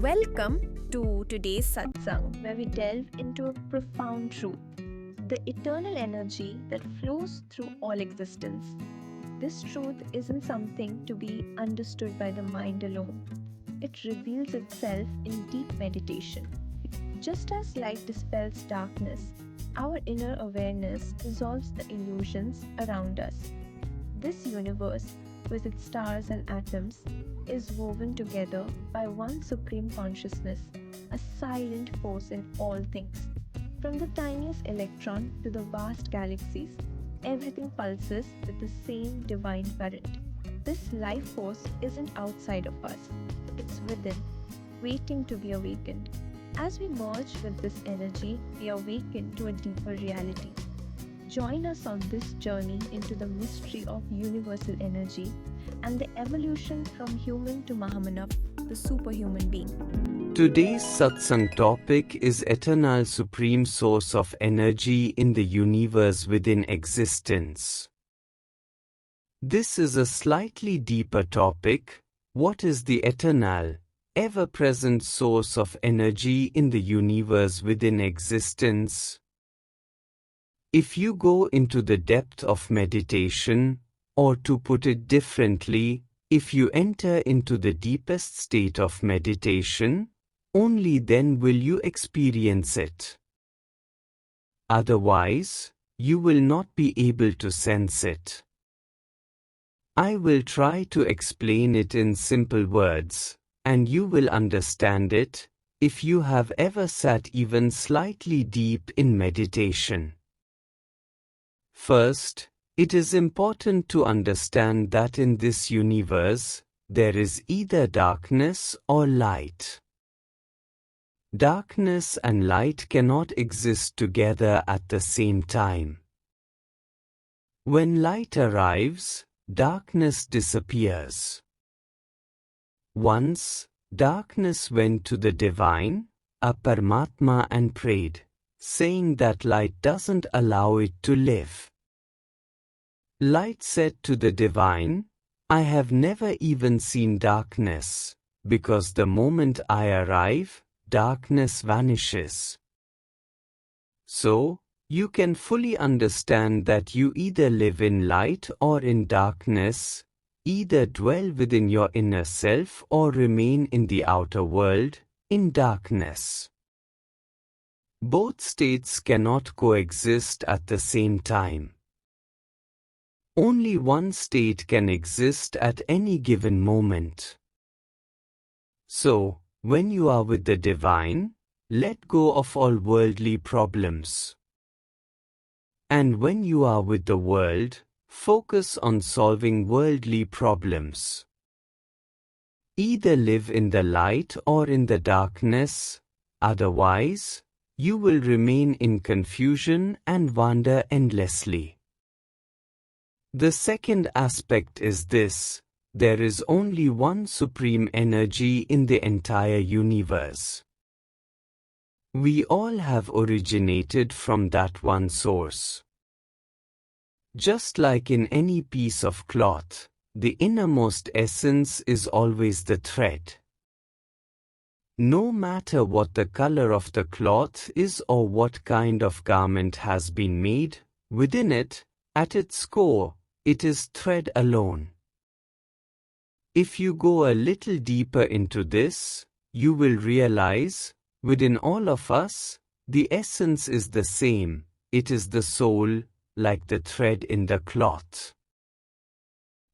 Welcome to today's Satsang, where we delve into a profound truth, the eternal energy that flows through all existence. This truth isn't something to be understood by the mind alone, it reveals itself in deep meditation. Just as light dispels darkness, our inner awareness dissolves the illusions around us. This universe, with its stars and atoms, is woven together by one supreme consciousness, a silent force in all things. From the tiniest electron to the vast galaxies, everything pulses with the same divine current. This life force isn't outside of us, it's within, waiting to be awakened. As we merge with this energy, we awaken to a deeper reality. Join us on this journey into the mystery of universal energy and the evolution from human to Mahāmanav, the superhuman being. Today's Satsang topic is Eternal Supreme Source of Energy in the Universe Within Existence. This is a slightly deeper topic. What is the eternal, ever-present source of energy in the universe within existence? If you go into the depth of meditation, or to put it differently, if you enter into the deepest state of meditation, only then will you experience it. Otherwise, you will not be able to sense it. I will try to explain it in simple words, and you will understand it, if you have ever sat even slightly deep in meditation. First, it is important to understand that in this universe, there is either darkness or light. Darkness and light cannot exist together at the same time. When light arrives, darkness disappears. Once, darkness went to the divine, a Paramatma, and prayed, saying that light doesn't allow it to live. Light said to the divine, I have never even seen darkness, because the moment I arrive, darkness vanishes. So, you can fully understand that you either live in light or in darkness, either dwell within your inner self or remain in the outer world, in darkness. Both states cannot coexist at the same time. Only one state can exist at any given moment. So, when you are with the divine, let go of all worldly problems. And when you are with the world, focus on solving worldly problems. Either live in the light or in the darkness, otherwise, you will remain in confusion and wander endlessly. The second aspect is this: there is only one supreme energy in the entire universe. We all have originated from that one source. Just like in any piece of cloth, the innermost essence is always the thread. No matter what the color of the cloth is or what kind of garment has been made, within it, at its core, it is thread alone. If you go a little deeper into this, you will realize, within all of us, the essence is the same, it is the soul, like the thread in the cloth.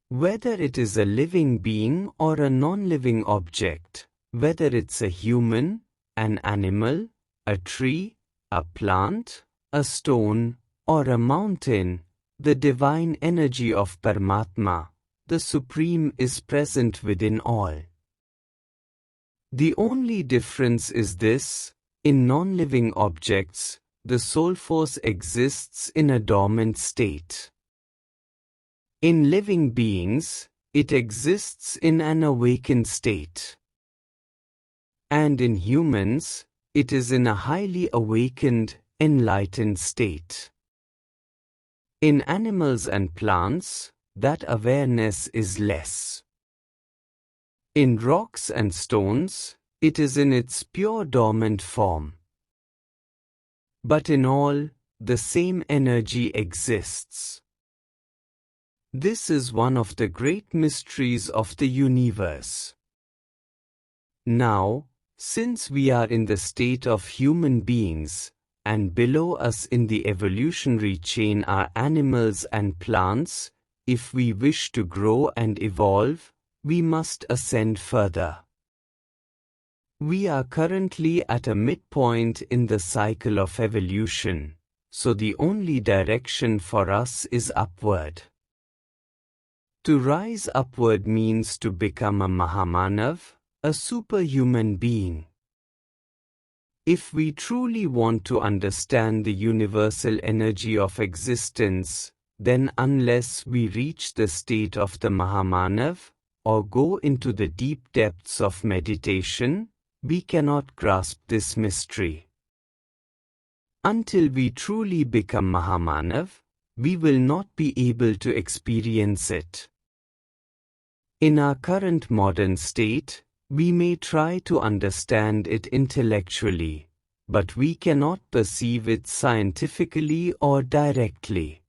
Whether it is a living being or a non-living object, whether it's a human, an animal, a tree, a plant, a stone, or a mountain, the divine energy of Paramatma, the Supreme, is present within all. The only difference is this: in non-living objects, the soul force exists in a dormant state. In living beings, it exists in an awakened state. And in humans, it is in a highly awakened, enlightened state. In animals and plants, that awareness is less. In rocks and stones, It is in its pure dormant form. But in all, the same energy exists. This is one of the great mysteries of the universe. Now, since we are in the state of human beings, and below us in the evolutionary chain are animals and plants, if we wish to grow and evolve, we must ascend further. We are currently at a midpoint in the cycle of evolution, so the only direction for us is upward. To rise upward means to become a Mahāmanav, a superhuman being. If we truly want to understand the universal energy of existence, then unless we reach the state of the Mahāmanav, or go into the deep depths of meditation, we cannot grasp this mystery. Until we truly become Mahāmanav, we will not be able to experience it. In our current modern state, we may try to understand it intellectually, but we cannot perceive it scientifically or directly.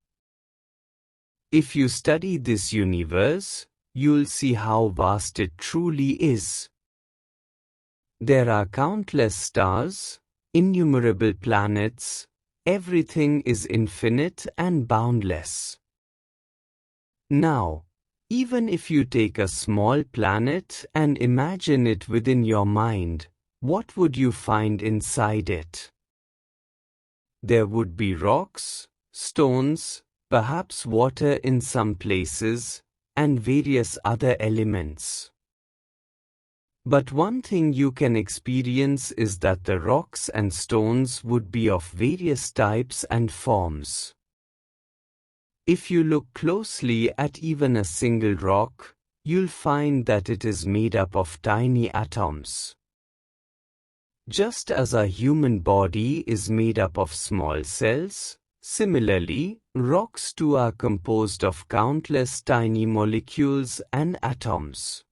If you study this universe, you'll see how vast it truly is. There are countless stars, innumerable planets, everything is infinite and boundless. Now, even if you take a small planet and imagine it within your mind, what would you find inside it? There would be rocks, stones, perhaps water in some places, and various other elements. But one thing you can experience is that the rocks and stones would be of various types and forms. If you look closely at even a single rock, you'll find that it is made up of tiny atoms. Just as a human body is made up of small cells, similarly, rocks too are composed of countless tiny molecules and atoms.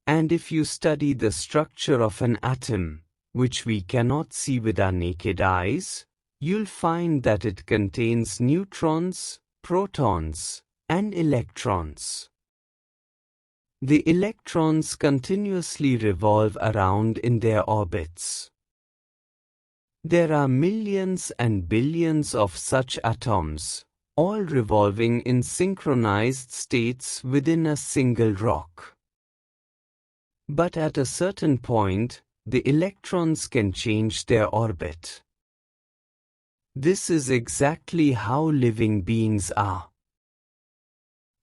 And if you study the structure of an atom, which we cannot see with our naked eyes, you'll find that it contains neutrons, protons, and electrons. The electrons continuously revolve around in their orbits. There are millions and billions of such atoms, all revolving in synchronized states within a single rock. But at a certain point, the electrons can change their orbit. This is exactly how living beings are.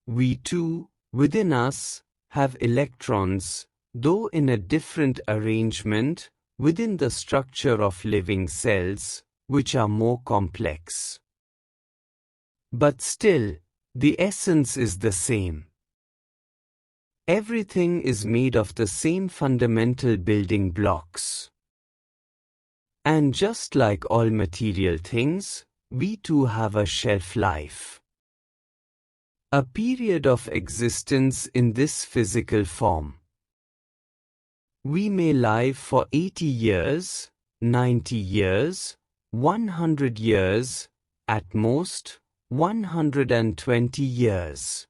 We too, within us, have electrons, though in a different arrangement, within the structure of living cells, which are more complex. But still, the essence is the same. Everything is made of the same fundamental building blocks. And just like all material things, we too have a shelf life. A period of existence in this physical form. We may live for 80 years, 90 years, 100 years, at most, 120 years.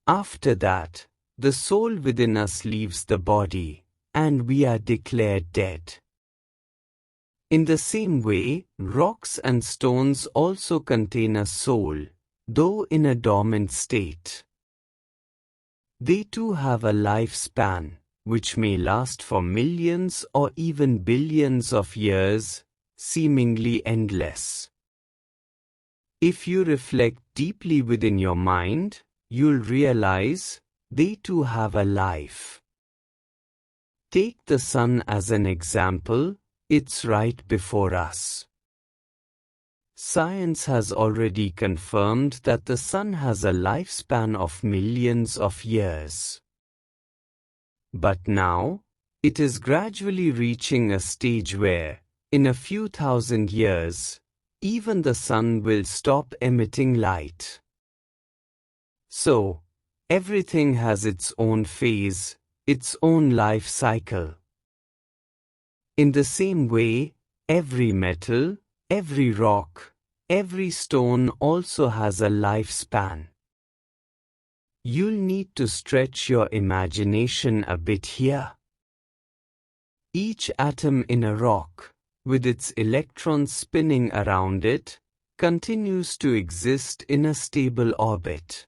After that, the soul within us leaves the body, and we are declared dead. In the same way, rocks and stones also contain a soul, though in a dormant state. They too have a lifespan, which may last for millions or even billions of years, seemingly endless. If you reflect deeply within your mind, you'll realize they too have a life. Take the sun as an example. It's right before us. Science has already confirmed that the sun has a lifespan of millions of years. But now, it is gradually reaching a stage where, in a few thousand years, even the sun will stop emitting light. So, everything has its own phase, its own life cycle. In the same way, every metal, every rock, every stone also has a lifespan. You'll need to stretch your imagination a bit here. Each atom in a rock, with its electrons spinning around it, continues to exist in a stable orbit.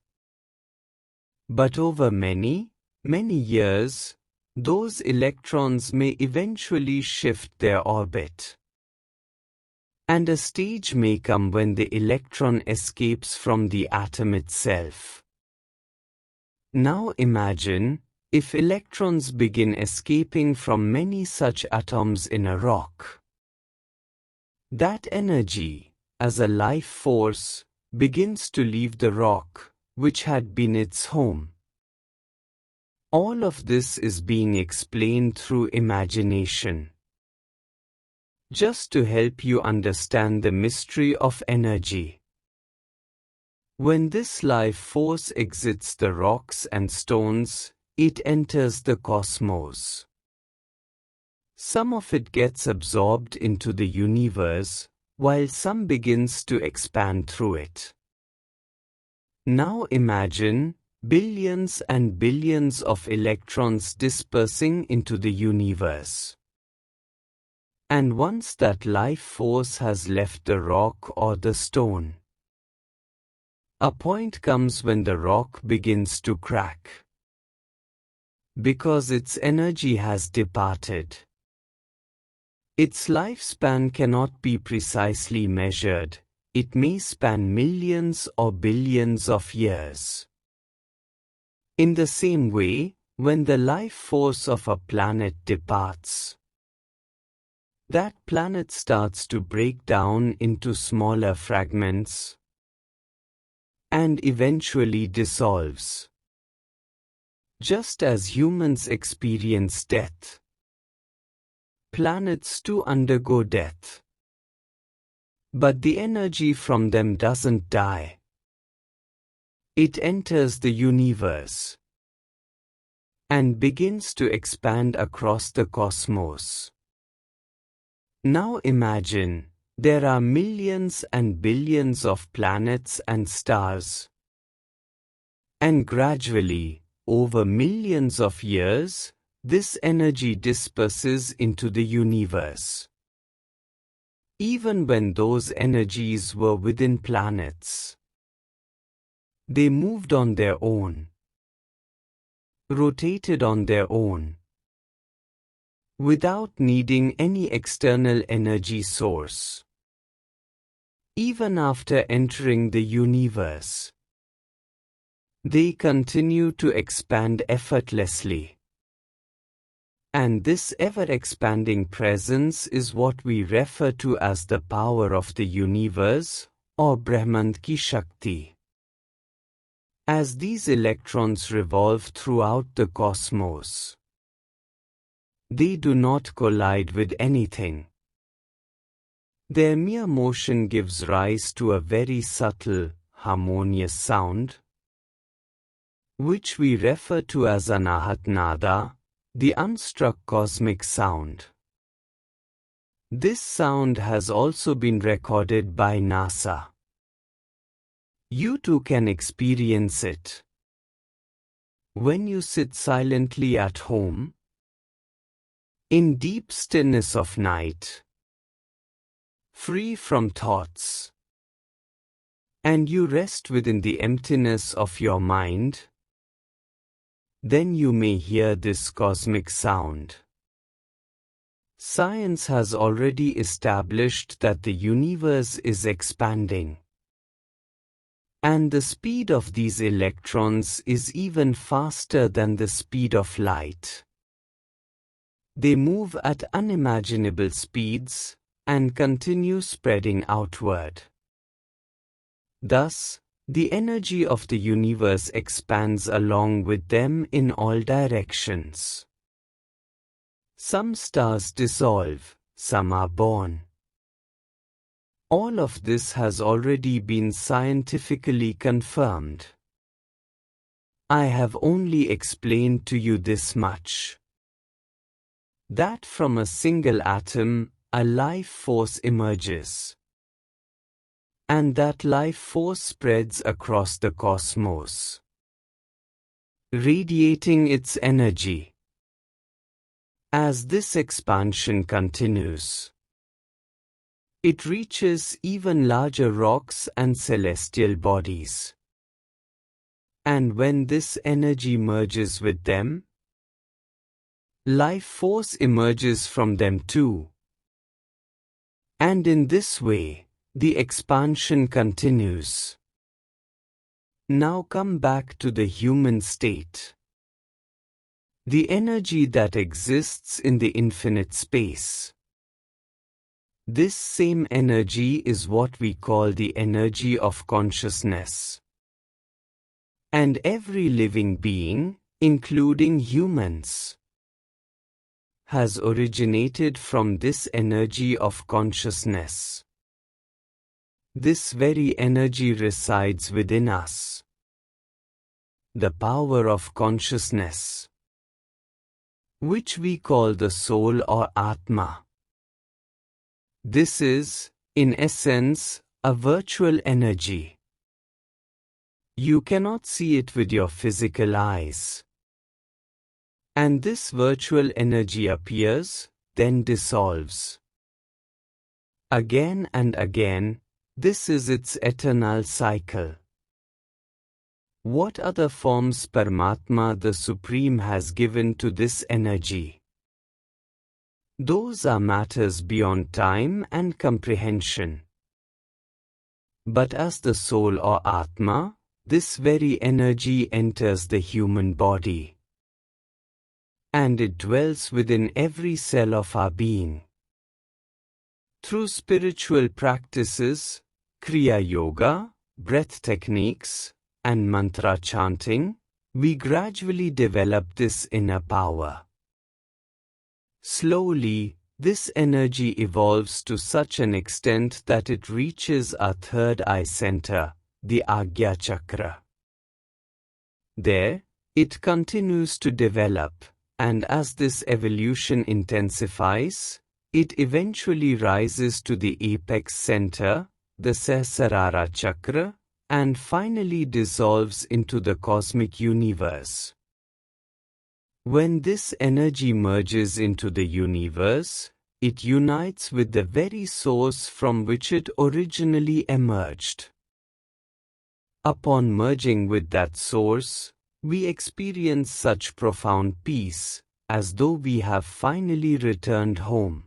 But over many, many years, those electrons may eventually shift their orbit. And a stage may come when the electron escapes from the atom itself. Now imagine, if electrons begin escaping from many such atoms in a rock. That energy, as a life force, begins to leave the rock, which had been its home. All of this is being explained through imagination. Just to help you understand the mystery of energy. When this life force exits the rocks and stones, it enters the cosmos. Some of it gets absorbed into the universe, while some begins to expand through it. Now imagine billions and billions of electrons dispersing into the universe. And once that life force has left the rock or the stone, a point comes when the rock begins to crack. Because its energy has departed. Its lifespan cannot be precisely measured, it may span millions or billions of years. In the same way, when the life force of a planet departs, that planet starts to break down into smaller fragments and eventually dissolves. Just as humans experience death, planets too undergo death. But the energy from them doesn't die. It enters the universe and begins to expand across the cosmos. Now imagine, there are millions and billions of planets and stars. And gradually, over millions of years, this energy disperses into the universe. Even when those energies were within planets, they moved on their own, rotated on their own, without needing any external energy source. Even after entering the universe, they continue to expand effortlessly. And this ever-expanding presence is what we refer to as the power of the universe, or Brahman ki Shakti. As these electrons revolve throughout the cosmos, they do not collide with anything. Their mere motion gives rise to a very subtle, harmonious sound, which we refer to as Anahat Nada, the unstruck cosmic sound. This sound has also been recorded by NASA. You too can experience it. When you sit silently at home, in deep stillness of night, free from thoughts, and you rest within the emptiness of your mind, then you may hear this cosmic sound. Science has already established that the universe is expanding. And the speed of these electrons is even faster than the speed of light. They move at unimaginable speeds and continue spreading outward. Thus, the energy of the universe expands along with them in all directions. Some stars dissolve, some are born. All of this has already been scientifically confirmed. I have only explained to you this much. That from a single atom, a life force emerges. And that life force spreads across the cosmos, radiating its energy. As this expansion continues, it reaches even larger rocks and celestial bodies. And when this energy merges with them, life force emerges from them too. And in this way, the expansion continues. Now come back to the human state. The energy that exists in the infinite space. This same energy is what we call the energy of consciousness. And every living being, including humans, has originated from this energy of consciousness. This very energy resides within us. The power of consciousness, which we call the soul or Atma. This is, in essence, a virtual energy. You cannot see it with your physical eyes. And this virtual energy appears, then dissolves. Again and again, this is its eternal cycle. What other forms Paramatma the Supreme has given to this energy? Those are matters beyond time and comprehension. But as the soul or Atma, this very energy enters the human body. And it dwells within every cell of our being. Through spiritual practices, Kriya Yoga, breath techniques, and mantra chanting, we gradually develop this inner power. Slowly, this energy evolves to such an extent that it reaches our third eye center, the Agya Chakra. There, it continues to develop, and as this evolution intensifies, it eventually rises to the apex center, the Sahasrara Chakra, and finally dissolves into the cosmic universe. When this energy merges into the universe, it unites with the very source from which it originally emerged. Upon merging with that source, we experience such profound peace, as though we have finally returned home.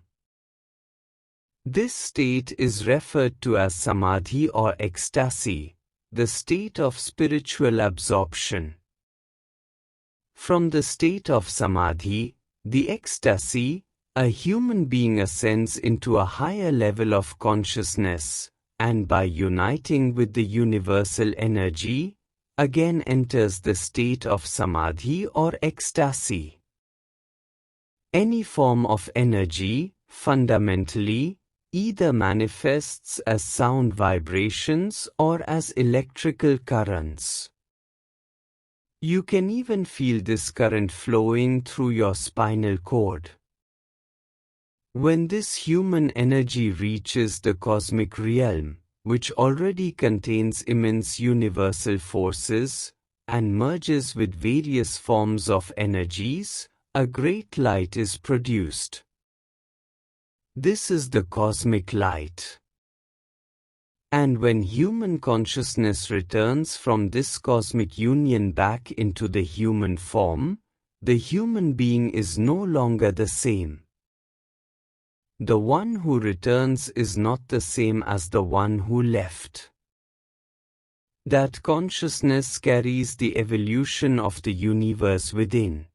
This state is referred to as Samadhi or ecstasy, the state of spiritual absorption. From the state of Samadhi, the ecstasy, a human being ascends into a higher level of consciousness, and by uniting with the universal energy, again enters the state of Samadhi or ecstasy. Any form of energy, fundamentally, either manifests as sound vibrations or as electrical currents. You can even feel this current flowing through your spinal cord. When this human energy reaches the cosmic realm, which already contains immense universal forces, and merges with various forms of energies, a great light is produced. This is the cosmic light. And when human consciousness returns from this cosmic union back into the human form, the human being is no longer the same. The one who returns is not the same as the one who left. That consciousness carries the evolution of the universe within.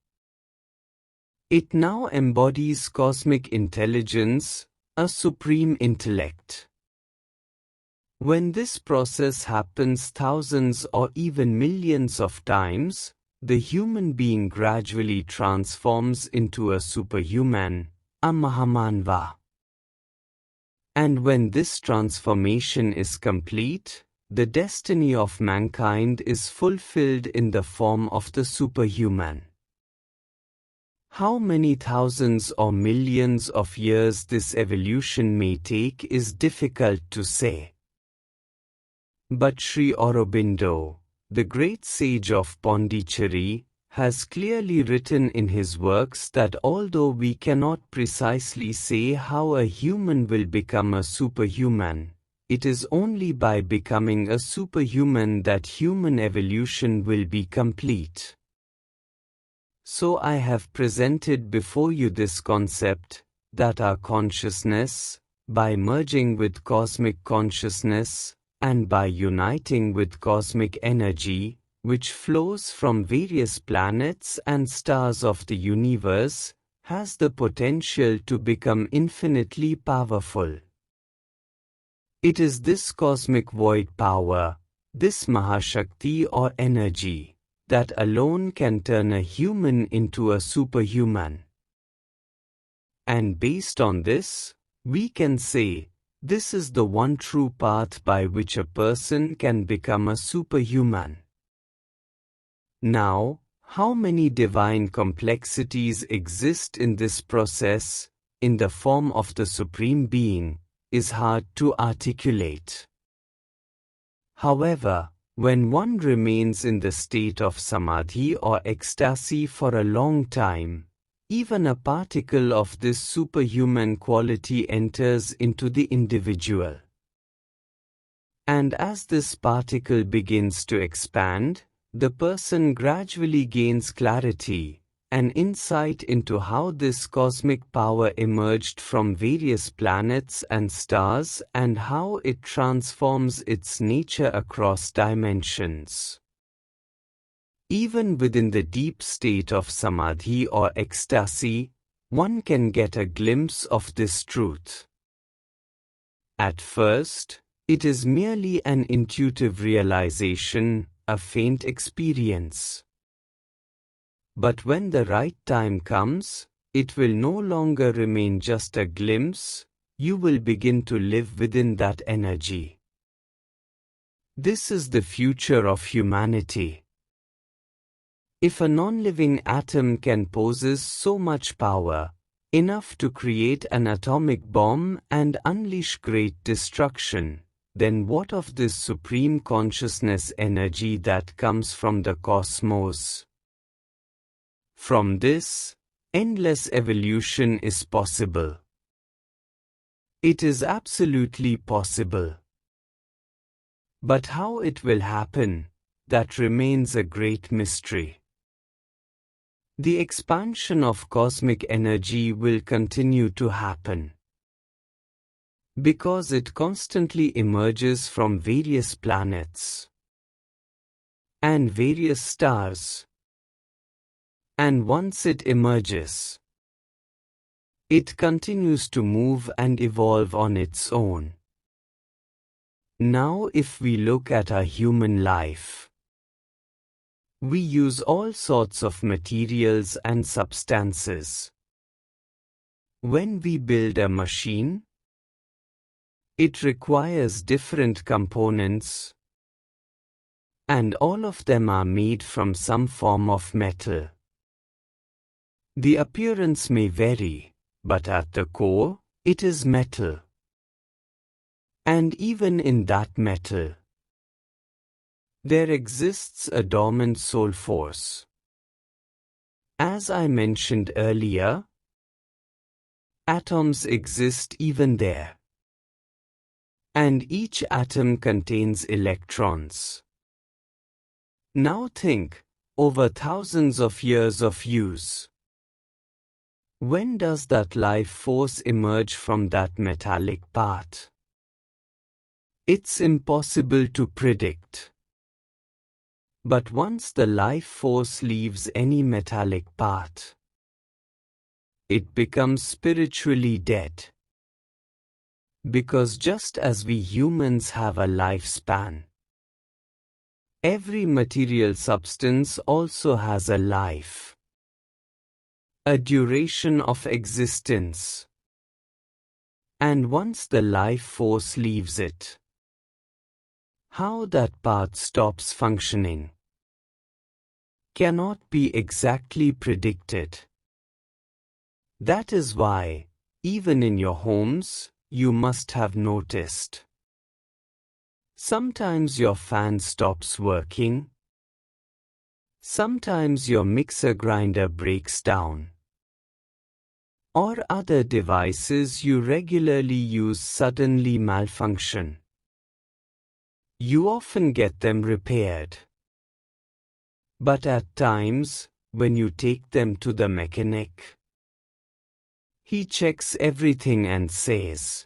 It now embodies cosmic intelligence, a supreme intellect. When this process happens thousands or even millions of times, the human being gradually transforms into a superhuman, a Mahamanav. And when this transformation is complete, the destiny of mankind is fulfilled in the form of the superhuman. How many thousands or millions of years this evolution may take is difficult to say. But Sri Aurobindo, the great sage of Pondicherry, has clearly written in his works that although we cannot precisely say how a human will become a superhuman, it is only by becoming a superhuman that human evolution will be complete. So I have presented before you this concept, that our consciousness, by merging with cosmic consciousness, and by uniting with cosmic energy, which flows from various planets and stars of the universe, has the potential to become infinitely powerful. It is this cosmic void power, this Mahashakti or energy, that alone can turn a human into a superhuman. And based on this, we can say, this is the one true path by which a person can become a superhuman. Now, how many divine complexities exist in this process, in the form of the Supreme Being, is hard to articulate. However, when one remains in the state of Samadhi or ecstasy for a long time, even a particle of this superhuman quality enters into the individual. And as this particle begins to expand, the person gradually gains clarity, an insight into how this cosmic power emerged from various planets and stars and how it transforms its nature across dimensions. Even within the deep state of Samadhi or ecstasy, one can get a glimpse of this truth. At first, it is merely an intuitive realization, a faint experience. But when the right time comes, it will no longer remain just a glimpse, you will begin to live within that energy. This is the future of humanity. If a non-living atom can possess so much power, enough to create an atomic bomb and unleash great destruction, then what of this supreme consciousness energy that comes from the cosmos? From this, endless evolution is possible. It is absolutely possible. But how it will happen, that remains a great mystery. The expansion of cosmic energy will continue to happen, because it constantly emerges from various planets and various stars. And once it emerges, it continues to move and evolve on its own. Now if we look at our human life, we use all sorts of materials and substances. When we build a machine, it requires different components, and all of them are made from some form of metal. The appearance may vary, but at the core, it is metal. And even in that metal, there exists a dormant soul force. As I mentioned earlier, atoms exist even there. And each atom contains electrons. Now think, over thousands of years of use, when does that life force emerge from that metallic part? It's impossible to predict. But once the life force leaves any metallic part, it becomes spiritually dead. Because just as we humans have a lifespan, every material substance also has a life, a duration of existence. And once the life force leaves it, How that part stops functioning cannot be exactly predicted. That is why, even in your homes, you must have noticed. Sometimes your fan stops working. Sometimes your mixer grinder breaks down. Or other devices you regularly use suddenly malfunction. You often get them repaired. But at times, when you take them to the mechanic, he checks everything and says,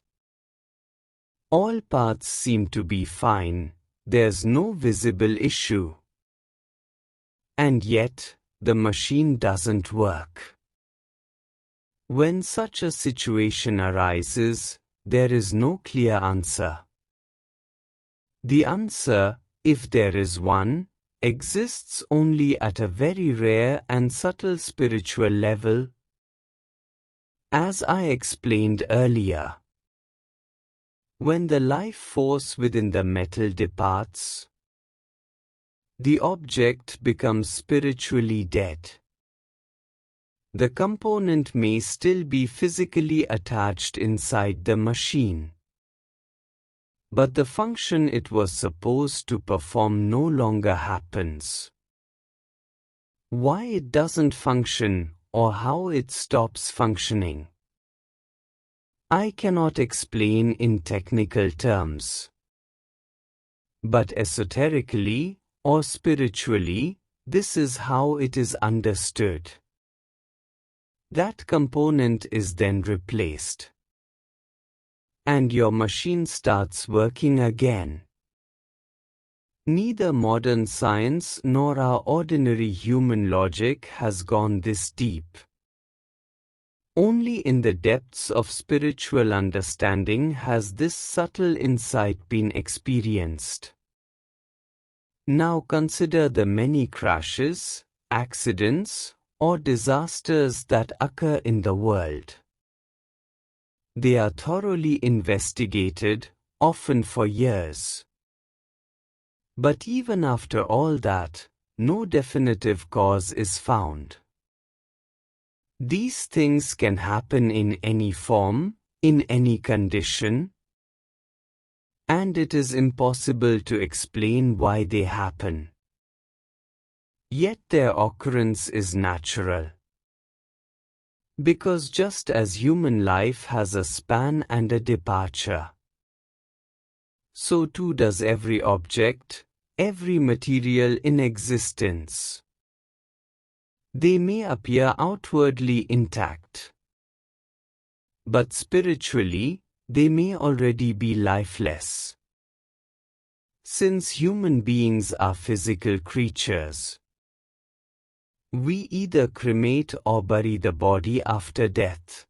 all parts seem to be fine, there's no visible issue. And yet, the machine doesn't work. When such a situation arises, there is no clear answer. The answer, if there is one, exists only at a very rare and subtle spiritual level. As I explained earlier, when the life force within the metal departs, the object becomes spiritually dead. The component may still be physically attached inside the machine, but the function it was supposed to perform no longer happens. Why it doesn't function, or how it stops functioning, I cannot explain in technical terms. But esoterically, or spiritually, this is how it is understood. That component is then replaced, and your machine starts working again. Neither modern science nor our ordinary human logic has gone this deep. Only in the depths of spiritual understanding has this subtle insight been experienced. Now consider the many crashes, accidents, or disasters that occur in the world. They are thoroughly investigated, often for years. But even after all that, no definitive cause is found. These things can happen in any form, in any condition, and it is impossible to explain why they happen. Yet their occurrence is natural. Because just as human life has a span and a departure, so too does every object, every material in existence. They may appear outwardly intact, but spiritually, they may already be lifeless. Since human beings are physical creatures, we either cremate or bury the body after death,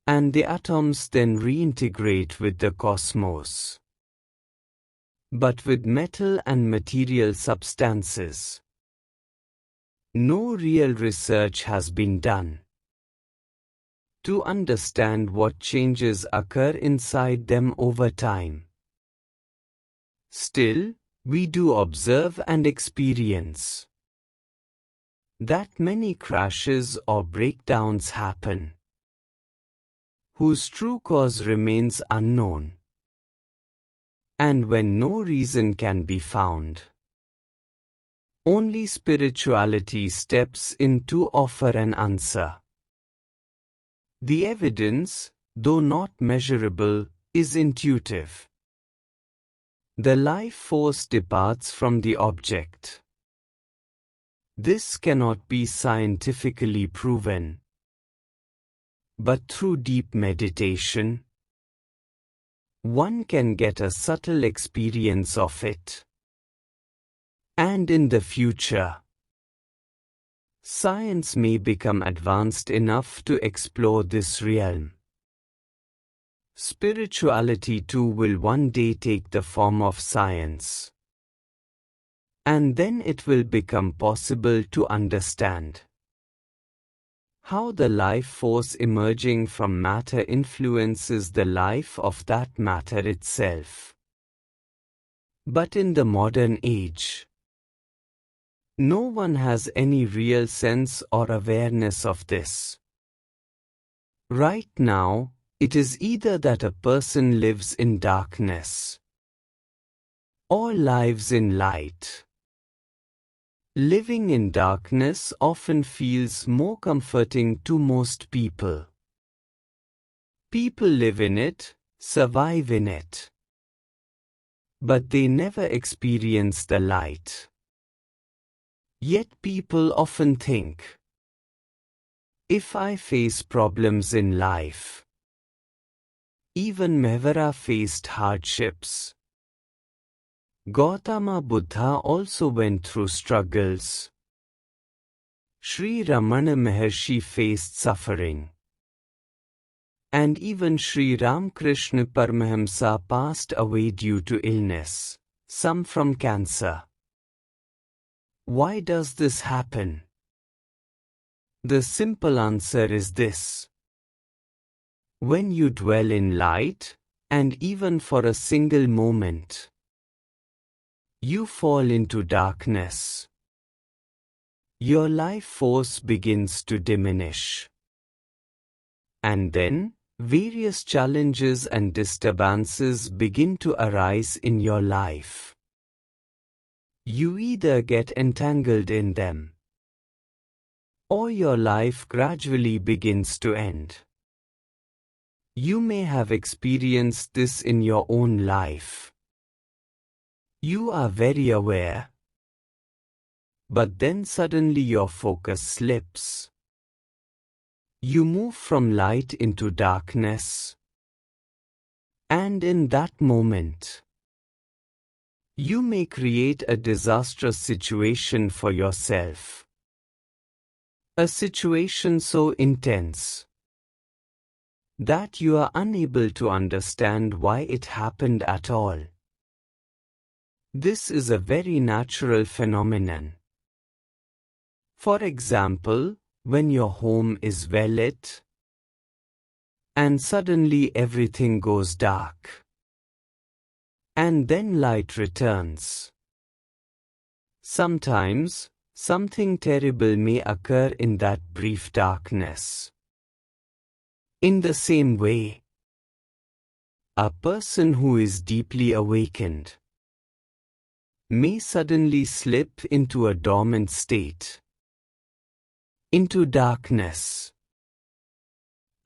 and the atoms then reintegrate with the cosmos. But with metal and material substances, no real research has been done to understand what changes occur inside them over time. Still, we do observe and experience that many crashes or breakdowns happen, whose true cause remains unknown. And when no reason can be found, only spirituality steps in to offer an answer. The evidence, though not measurable, is intuitive. The life force departs from the object. This cannot be scientifically proven, but through deep meditation, one can get a subtle experience of it. And in the future, science may become advanced enough to explore this realm. Spirituality too will one day take the form of science. And then it will become possible to understand how the life force emerging from matter influences the life of that matter itself. But in the modern age, no one has any real sense or awareness of this. Right now, it is either that a person lives in darkness or lives in light. Living in darkness often feels more comforting to most people. People live in it, survive in it. But they never experience the light. Yet people often think, if I face problems in life, even Mevara faced hardships. Gautama Buddha also went through struggles. Sri Ramana Maharshi faced suffering. And even Sri Ramakrishna Paramahamsa passed away due to illness, some from cancer. Why does this happen? The simple answer is this. When you dwell in light, and even for a single moment, you fall into darkness. Your life force begins to diminish. And then, various challenges and disturbances begin to arise in your life. You either get entangled in them, or your life gradually begins to end. You may have experienced this in your own life. You are very aware. But then suddenly your focus slips. You move from light into darkness. And in that moment, you may create a disastrous situation for yourself. A situation so intense that you are unable to understand why it happened at all. This is a very natural phenomenon. For example, when your home is well lit, and suddenly everything goes dark, and then light returns. Sometimes, something terrible may occur in that brief darkness. In the same way, a person who is deeply awakened may suddenly slip into a dormant state, into darkness,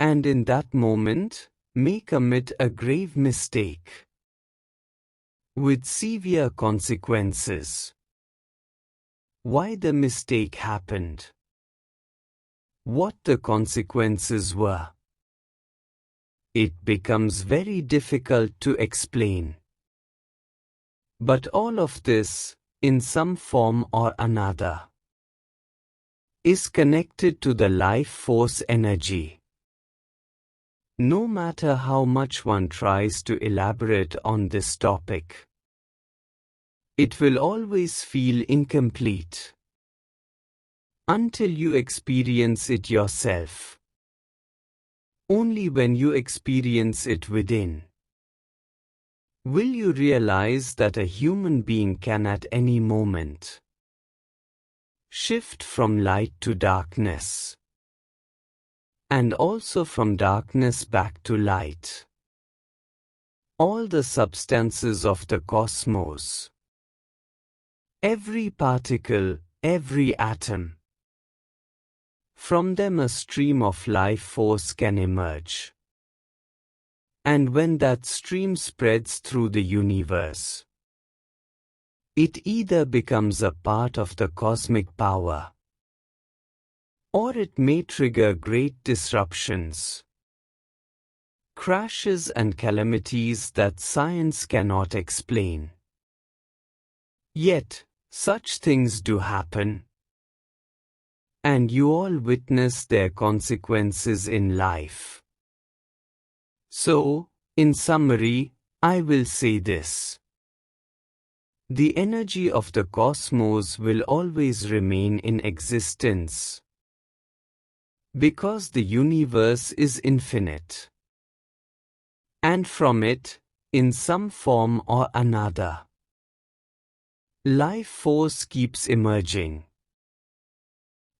and in that moment may commit a grave mistake with severe consequences. Why the mistake happened, what the consequences were, it becomes very difficult to explain. But all of this, in some form or another, is connected to the life force energy. No matter how much one tries to elaborate on this topic, it will always feel incomplete until you experience it yourself. Only when you experience it within will you realize that a human being can at any moment shift from light to darkness, and also from darkness back to light. All the substances of the cosmos, every particle, every atom, from them a stream of life force can emerge. And when that stream spreads through the universe, it either becomes a part of the cosmic power, or it may trigger great disruptions, crashes and calamities that science cannot explain. Yet, such things do happen, and you all witness their consequences in life. So, in summary, I will say this. The energy of the cosmos will always remain in existence, because the universe is infinite. And from it, in some form or another, life force keeps emerging.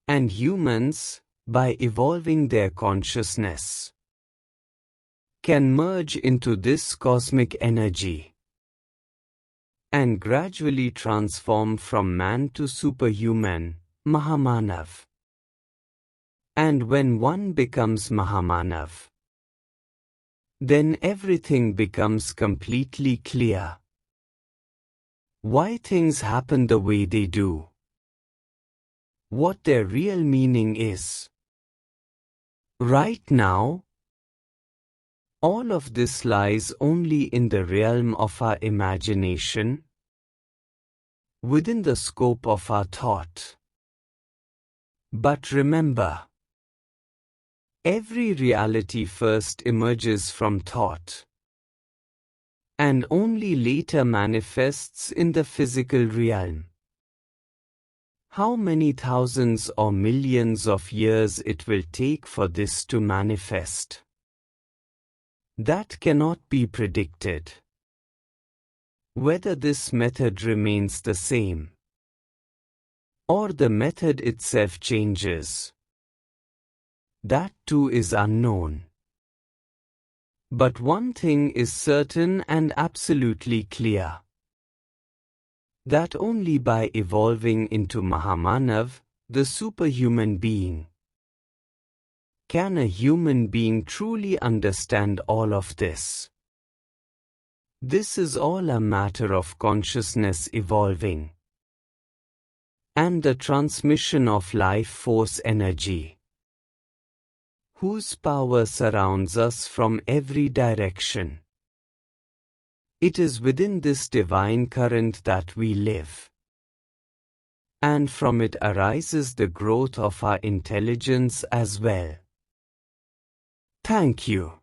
And humans, by evolving their consciousness, can merge into this cosmic energy and gradually transform from man to superhuman, Mahāmanav. And when one becomes Mahāmanav, then everything becomes completely clear. Why things happen the way they do. What their real meaning is. Right now, all of this lies only in the realm of our imagination, within the scope of our thought. But remember, every reality first emerges from thought, and only later manifests in the physical realm. How many thousands or millions of years it will take for this to manifest? That cannot be predicted. Whether this method remains the same, or the method itself changes, that too is unknown. But one thing is certain and absolutely clear. That only by evolving into Mahāmanav, the superhuman being, can a human being truly understand all of this. This is all a matter of consciousness evolving, and the transmission of life force energy, whose power surrounds us from every direction. It is within this divine current that we live, and from it arises the growth of our intelligence as well. Thank you.